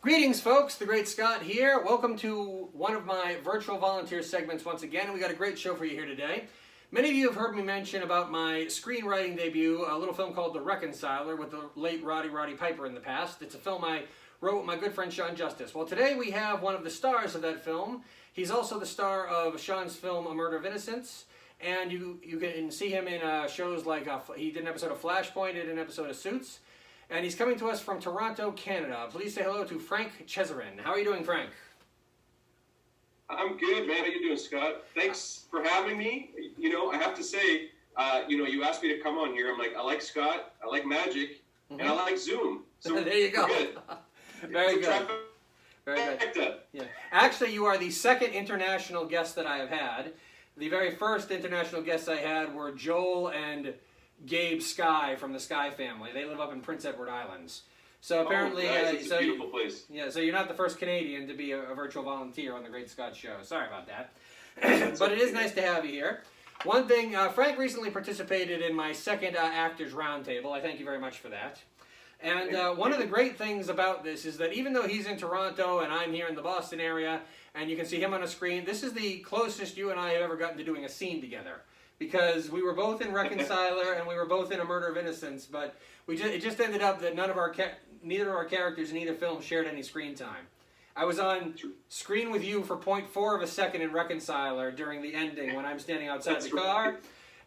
Greetings, folks. The Great Scott here. Welcome to one of my virtual volunteer segments once again. We got a great show for you here today. Many of you have heard me mention about my screenwriting debut, a little film called The Reconciler with the late Roddy Piper in the past. It's a film I wrote with my good friend Sean Justice. Well, today we have one of the stars of that film. He's also the star of Sean's film A Murder of Innocence. And you can see him in shows like, he did an episode of Flashpoint, did an episode of Suits. And he's coming to us from Toronto, Canada. Please say hello to Frank Chiesurin. How are you doing, Frank? I'm good, man. How you doing, Scott? Thanks for having me. You know, I have to say, you asked me to come on here. I'm like, I like Scott, I like magic, and I like Zoom. So there you go. Good. Very good. Very good. Yeah. Actually, you are the second international guest that I have had. The very first international guests I had were Joel and Gabe Sky from the Sky family. They live up in Prince Edward Islands. So apparently, nice. It's a beautiful place. Yeah, so you're not the first Canadian to be a virtual volunteer on the Great Scott Show. Sorry about that. But it is nice to have you here. One thing, Frank recently participated in my second Actors Roundtable. I thank you very much for that. And one of the great things about this is that even though he's in Toronto and I'm here in the Boston area, and you can see him on a screen, this is the closest you and I have ever gotten to doing a scene together. Because we were both in Reconciler and we were both in A Murder of Innocence, but it just ended up that neither of our characters in either film shared any screen time. I was on screen with you for 0.4 of a second in Reconciler during the ending when I'm standing outside the car,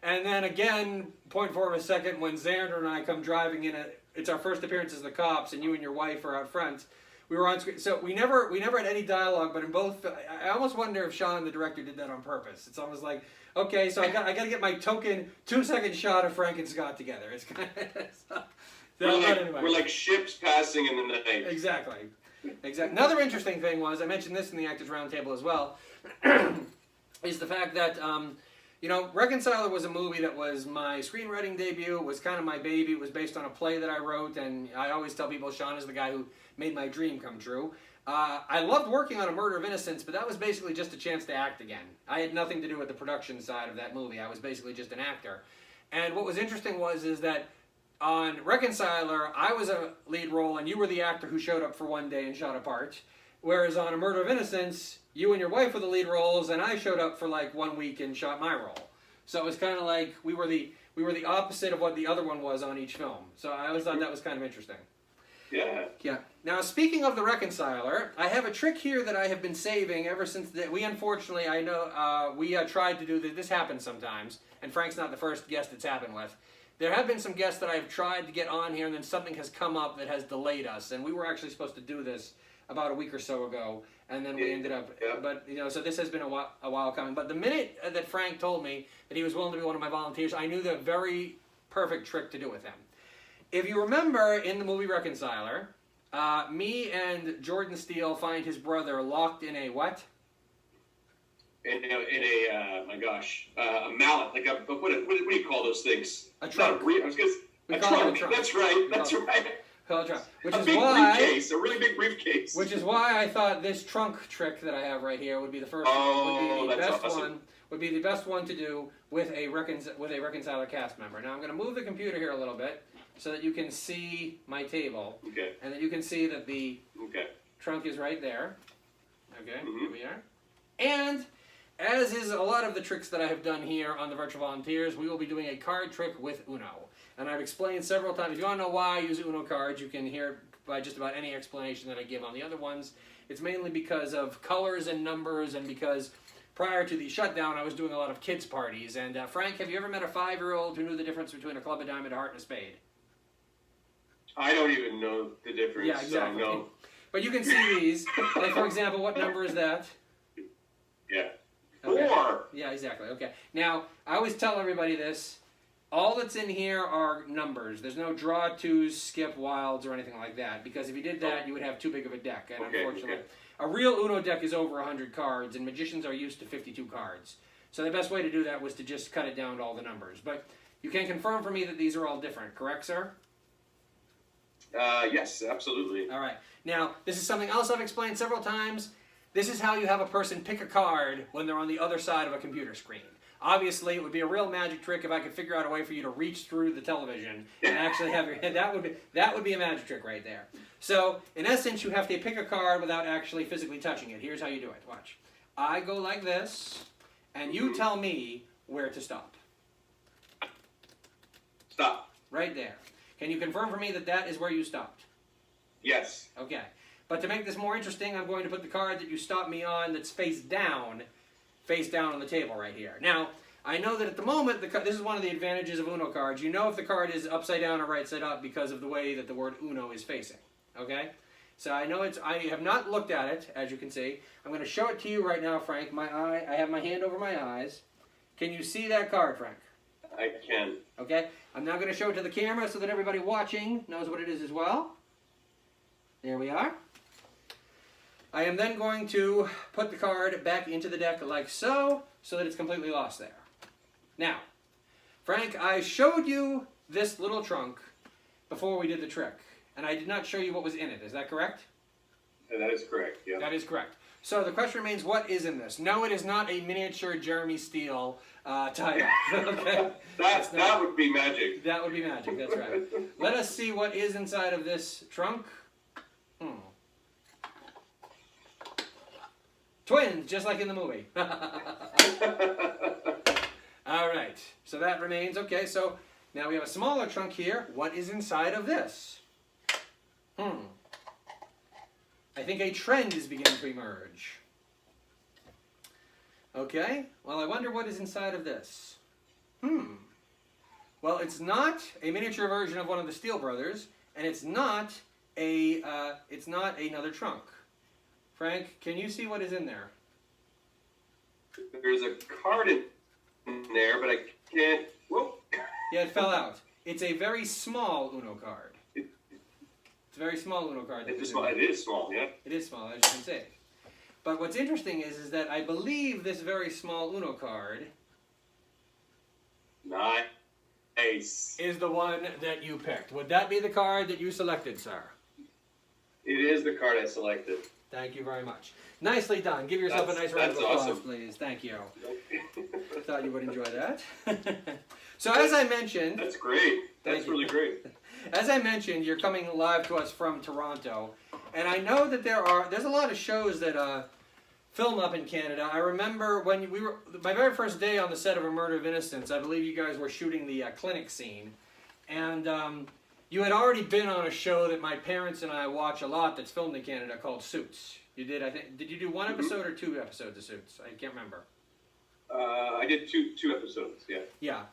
and then again 0.4 of a second when Xander and I come driving in. It's our first appearance as the cops, and you and your wife are out front. We were on screen, so we never had any dialogue. But in both, I almost wonder if Sean, the director, did that on purpose. It's almost like, okay, so I got to get my token 2-second shot of Frank and Scott together. It's kind of we're like ships passing in the night. Exactly. Another interesting thing was, I mentioned this in the Actors Roundtable as well, is the fact that Reconciler was a movie that was my screenwriting debut. It was kind of my baby. It was based on a play that I wrote, and I always tell people Sean is the guy who made my dream come true. I loved working on A Murder of Innocence, but that was basically just a chance to act again. I had nothing to do with the production side of that movie. I was basically just an actor. And what was interesting is that on Reconciler, I was a lead role, and you were the actor who showed up for one day and shot a part. Whereas on A Murder of Innocence, you and your wife were the lead roles, and I showed up for like 1 week and shot my role. So it was kind of like we were the opposite of what the other one was on each film. So I always thought that was kind of interesting. Yeah. Now, speaking of The Reconciler, I have a trick here that I have been saving ever since we unfortunately, I know, we tried to do this. This happens sometimes, and Frank's not the first guest it's happened with. There have been some guests that I've tried to get on here, and then something has come up that has delayed us, and we were actually supposed to do this about a week or so ago, and then we ended up, but so this has been a while coming. But the minute that Frank told me that he was willing to be one of my volunteers, I knew the very perfect trick to do with him. If you remember in the movie Reconciler, me and Jordan Steele find his brother locked in a what? In a mallet, like what do you call those things? A trunk. A trunk. That's right. Which is big why, briefcase, a really big briefcase. Which is why I thought this trunk trick that I have right here would be the first. Would be the best one to do with a Reconciler cast member. Now I'm going to move the computer here a little bit so that you can see my table. Okay. And that you can see that the trunk is right there. Okay. Here we are. And as is a lot of the tricks that I have done here on the Virtual Volunteers, we will be doing a card trick with Uno. And I've explained several times. If you want to know why I use Uno cards, you can hear it by just about any explanation that I give on the other ones. It's mainly because of colors and numbers, and because prior to the shutdown, I was doing a lot of kids' parties. And Frank, have you ever met a 5-year-old who knew the difference between a club, a diamond, a heart, and a spade? I don't even know the difference. Yeah, exactly. So no. But you can see these. Like, for example, what number is that? Yeah. Okay. 4. Yeah, exactly. Okay. Now, I always tell everybody this. All that's in here are numbers. There's no draw twos, skip wilds, or anything like that. Because if you did that, you would have too big of a deck. And unfortunately, a real Uno deck is over 100 cards, and magicians are used to 52 cards. So the best way to do that was to just cut it down to all the numbers. But you can confirm for me that these are all different, correct, sir? Yes, absolutely. All right. Now, this is something else I've explained several times. This is how you have a person pick a card when they're on the other side of a computer screen. Obviously, it would be a real magic trick if I could figure out a way for you to reach through the television and actually have your head. That would be a magic trick right there. So, in essence, you have to pick a card without actually physically touching it. Here's how you do it. Watch. I go like this, and you tell me where to stop. Stop. Right there. Can you confirm for me that that is where you stopped? Yes. Okay. But to make this more interesting, I'm going to put the card that you stopped me on that's face down on the table right here. Now, I know that at the moment, this is one of the advantages of Uno cards. You know if the card is upside down or right side up because of the way that the word Uno is facing. Okay? So I know I have not looked at it, as you can see. I'm going to show it to you right now, Frank. I have my hand over my eyes. Can you see that card, Frank? I can. Okay? I'm now going to show it to the camera so that everybody watching knows what it is as well. There we are. I am then going to put the card back into the deck like so that it's completely lost there. Now, Frank, I showed you this little trunk before we did the trick, and I did not show you what was in it. Is that correct? That is correct, yeah. That is correct. So the question remains, what is in this? No, it is not a miniature Jeremy Steele tied up. Okay? That would be magic. That would be magic, that's right. Let us see what is inside of this trunk. Twins, just like in the movie. All right, so that remains. Okay, so now we have a smaller trunk here. What is inside of this? I think a trend is beginning to emerge. Okay, well, I wonder what is inside of this. Well, it's not a miniature version of one of the Steele brothers, and it's not another trunk. Frank, can you see what is in there? There's a card in there, but I can't. Whoa. Yeah, it fell out. It's a very small Uno card. It's a very small Uno card. It is small, yeah. It is small, as you can see. But what's interesting is that I believe this very small Uno card Nice. is the one that you picked. Would that be the card that you selected, sir? It is the card I selected. Thank you very much. Nicely done. Give yourself a nice round of applause, awesome. please. Thank you. Thought you would enjoy that. So as I mentioned... That's great. That's really great. As I mentioned, you're coming live to us from Toronto. And I know that there's a lot of shows that film up in Canada. I remember when my very first day on the set of A Murder of Innocence, I believe you guys were shooting the clinic scene. And you had already been on a show that my parents and I watch a lot that's filmed in Canada called Suits. You did, I think. Did you do one episode or 2 episodes of Suits? I can't remember. I did two episodes, yeah. Yeah.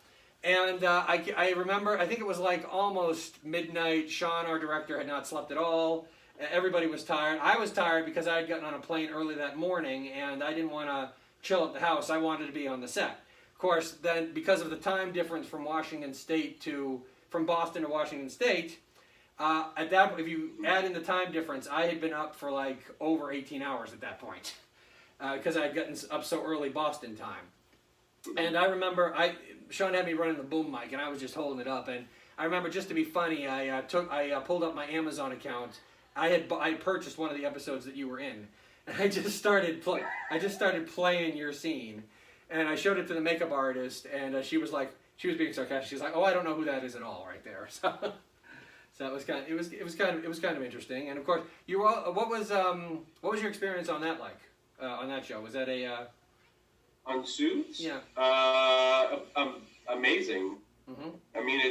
And I remember, I think it was like almost midnight. Sean, our director, had not slept at all. Everybody was tired. I was tired because I had gotten on a plane early that morning and I didn't want to chill at the house. I wanted to be on the set. Of course, then because of the time difference from Boston to Washington State, at that, if you add in the time difference, I had been up for like over 18 hours at that point because I had gotten up so early Boston time. And I remember Sean had me running the boom mic, and I was just holding it up. And I remember, just to be funny, I pulled up my Amazon account. I purchased one of the episodes that you were in, and I just started playing your scene, and I showed it to the makeup artist, and she was being sarcastic. She was like, "Oh, I don't know who that is at all," right there. So it was kind of interesting. And of course, what was your experience on that like? On that show, was that on Suits? Yeah. Amazing. Mm-hmm. I mean,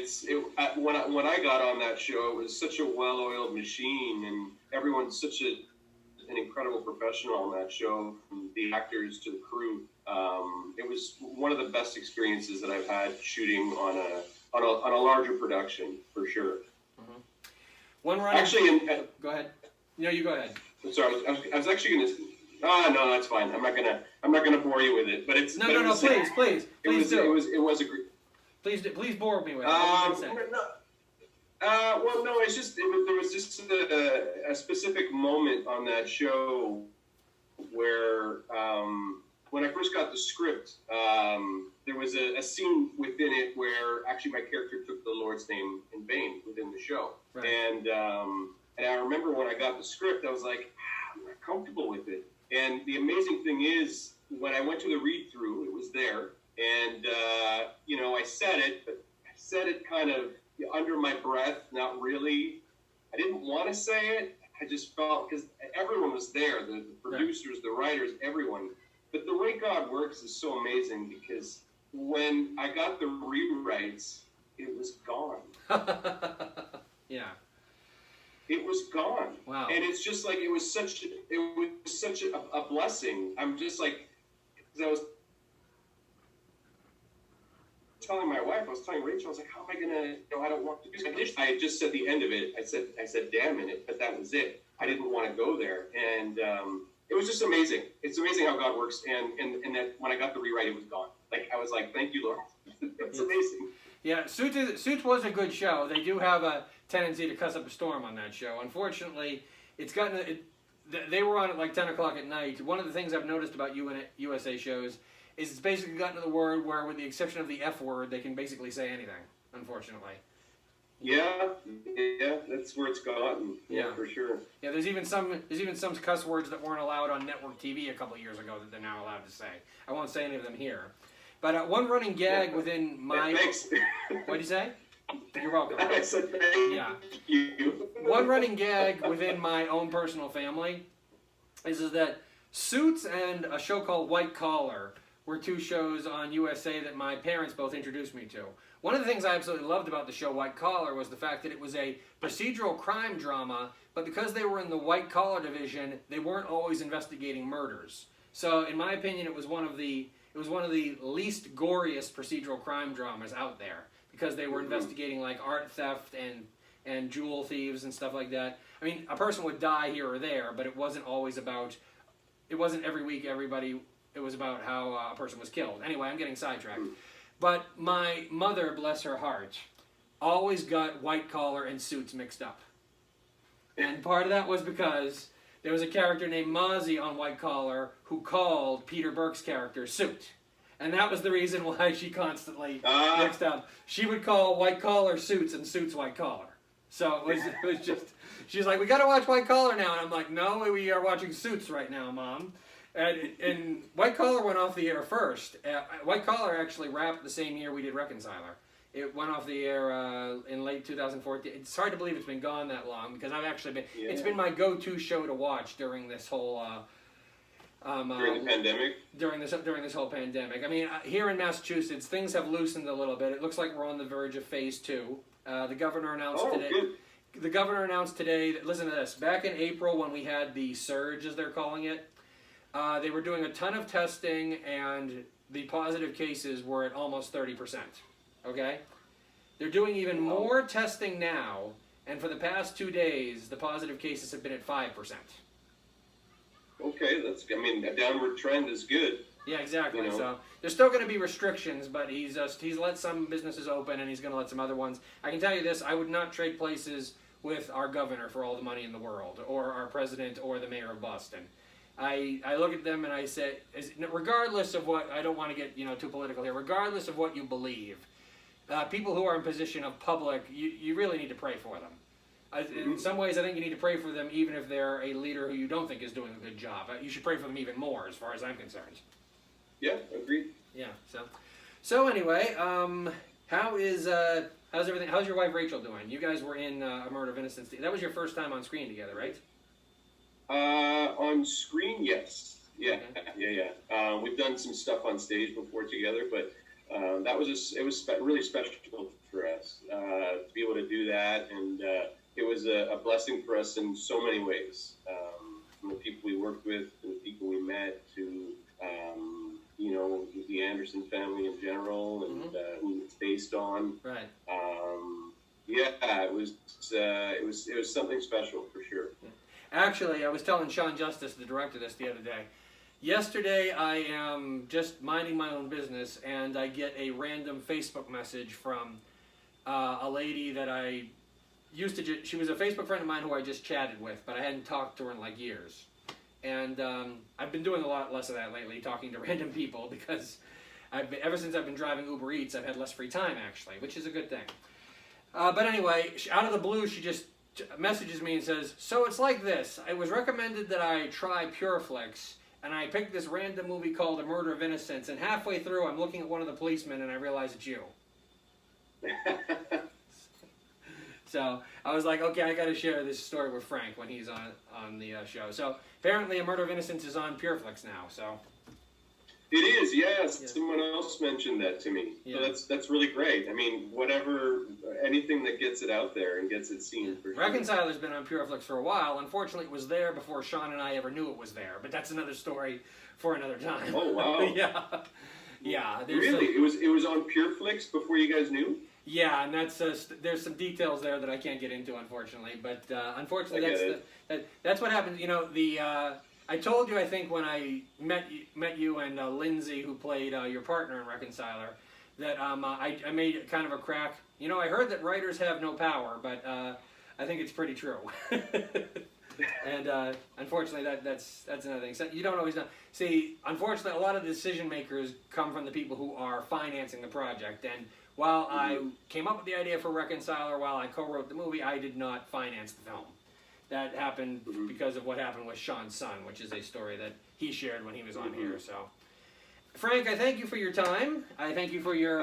when I got on that show, it was such a well-oiled machine, and everyone's such an incredible professional on that show, from the actors to the crew. It was one of the best experiences that I've had shooting on a larger production, for sure. Mm-hmm. One run. Actually, go ahead. No, you go ahead. Sorry, I was actually going to. No, that's fine. I'm not gonna bore you with it. But it's please do. It was a great. Please bore me with it. Well, no, there was just a specific moment on that show where when I first got the script, there was a scene within it where actually my character took the Lord's name in vain within the show, right. And I remember when I got the script, I was like, I'm not comfortable with it. And the amazing thing is, when I went to the read-through, it was there, And, I said it, but I said it kind of under my breath, not really. I didn't want to say it. I just felt, because everyone was there, the producers, the writers, everyone. But the way God works is so amazing, because when I got the rewrites, it was gone. Yeah. It was gone. Wow. And it's just like, it was such a blessing. I'm just like, because I was telling my wife, I was telling Rachel, I was like, how am I gonna, I don't want to do this. I just said the end of it. I said, damn in it, but that was it. I didn't want to go there. And it was just amazing. It's amazing how God works. And that when I got the rewrite, it was gone. Like, I was like, thank you, Lord. It's amazing. Yeah, Suits was a good show. They do have a tendency to cuss up a storm on that show. Unfortunately, they were on at like 10 o'clock at night. One of the things I've noticed about USA shows is it's basically gotten to the word where, with the exception of the F word, they can basically say anything, unfortunately. Yeah, that's where it's gotten. Yeah, for sure. Yeah, there's even some cuss words that weren't allowed on network TV a couple of years ago that they're now allowed to say. I won't say any of them here. But one running gag within my... Thanks. What'd you say? You're welcome. I said thank you. One running gag within my own personal family is that Suits and a show called White Collar were two shows on USA that my parents both introduced me to. One of the things I absolutely loved about the show White Collar was the fact that it was a procedural crime drama, but because they were in the white collar division, they weren't always investigating murders. So, in my opinion, it was one of the least goriest procedural crime dramas out there, because they were investigating like art theft and jewel thieves and stuff like that. I mean, a person would die here or there, but it wasn't every week it was about how a person was killed. Anyway, I'm getting sidetracked. But my mother, bless her heart, always got White Collar and Suits mixed up. And part of that was because there was a character named Mozzie on White Collar who called Peter Burke's character Suit. And that was the reason why she constantly mixed up. She would call White Collar Suits and Suits White Collar. So it was just, she's like, we got to watch White Collar now. And I'm like, no, we are watching Suits right now, Mom. And White Collar went off the air first. White Collar actually wrapped the same year we did Reconciler. It went off the air in late 2014. It's hard to believe it's been gone that long, because I've actually been... Yeah. It's been my go-to show to watch during this whole... during the pandemic? During this whole pandemic. I mean, here in Massachusetts, things have loosened a little bit. It looks like we're on the verge of phase 2. The governor announced today... Good. The governor announced today... Listen to this. Back in April, when we had the surge, as they're calling it, they were doing a ton of testing, and the positive cases were at almost 30%. Okay? They're doing even more testing now, and for the past 2 days, the positive cases have been at 5%. Okay, a downward trend is good. Yeah, exactly. So there's still going to be restrictions, but he's let some businesses open, and he's going to let some other ones. I can tell you this, I would not trade places with our governor for all the money in the world, or our president, or the mayor of Boston. I look at them and I say, regardless of what, I don't want to get too political here, regardless of what you believe, people who are in position of public, you really need to pray for them. In some ways, I think you need to pray for them even if they're a leader who you don't think is doing a good job. You should pray for them even more, as far as I'm concerned. Yeah, agreed. Yeah. So anyway, how's everything? How's your wife Rachel doing? You guys were in A Murder of Innocence. That was your first time on screen together, right? On screen, yes. Yeah, okay. Yeah. We've done some stuff on stage before together, but it was really special for us to be able to do that, and it was a blessing for us in so many ways. From the people we worked with, to the people we met, to the Anderson family in general, and who it's based on. Right. It was something special for sure. Yeah. Actually, I was telling Sean Justice, the director, this the other day. Yesterday, I am just minding my own business, and I get a random Facebook message from a lady that I used to... She was a Facebook friend of mine who I just chatted with, but I hadn't talked to her in like years. And I've been doing a lot less of that lately, talking to random people, because ever since I've been driving Uber Eats, I've had less free time, actually, which is a good thing. But anyway, out of the blue, she just messages me and says, so it's like this. It was recommended that I try Pureflix, and I picked this random movie called A Murder of Innocence, and halfway through I'm looking at one of the policemen and I realize it's you. So I was like, okay, I got to share this story with Frank when he's on the show. So apparently A Murder of Innocence is on Pureflix now, so. It is, yes. Yeah. Someone else mentioned that to me. Yeah. So that's really great. I mean, anything that gets it out there and gets it seen. For sure. Reconciler's been on Pureflix for a while. Unfortunately, it was there before Sean and I ever knew it was there. But that's another story for another time. Oh wow! Yeah, yeah. Really, it was on Pureflix before you guys knew. Yeah, and that's there's some details there that I can't get into, unfortunately. But unfortunately, that's what happened. You know, I told you, I think, when I met you and Lindsay, who played your partner in Reconciler, that I made kind of a crack. You know, I heard that writers have no power, but I think it's pretty true. And unfortunately, that's another thing. So you don't always know. See, unfortunately, a lot of the decision makers come from the people who are financing the project. And while I came up with the idea for Reconciler, while I co-wrote the movie, I did not finance the film. That happened because of what happened with Sean's son, which is a story that he shared when he was on here. So, Frank, I thank you for your time. I thank you for your.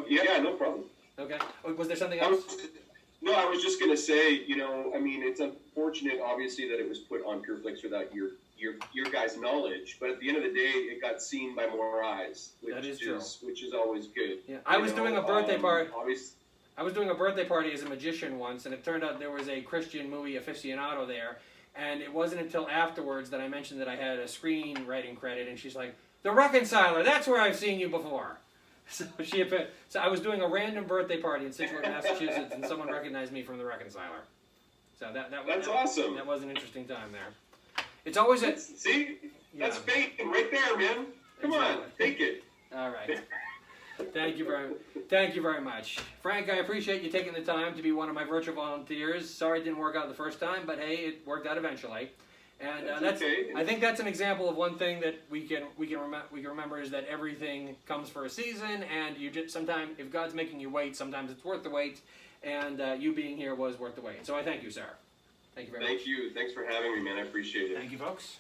Yeah, no problem. Okay. Was there something else? I was just going to say, I mean, it's unfortunate, obviously, that it was put on Pureflix without your guys' knowledge. But at the end of the day, it got seen by more eyes, which is always good. Yeah, I was doing a birthday party. I was doing a birthday party as a magician once, and it turned out there was a Christian movie aficionado there. And it wasn't until afterwards that I mentioned that I had a screenwriting credit, and she's like, "The Reconciler, that's where I've seen you before." So I was doing a random birthday party in Situate, Massachusetts, and someone recognized me from The Reconciler. So that's awesome. That was an interesting time there. It's always that's fate right there, man. Come on, take it. All right. Thank you very much, Frank. I appreciate you taking the time to be one of my virtual volunteers. Sorry it didn't work out the first time, but hey, it worked out eventually. And that's okay. I think that's an example of one thing that we can remember is that everything comes for a season, and you just sometimes, if God's making you wait, sometimes it's worth the wait, and you being here was worth the wait. So I thank you, sir. Thank you very much. Thank you. Thanks for having me, man. I appreciate it. Thank you, folks.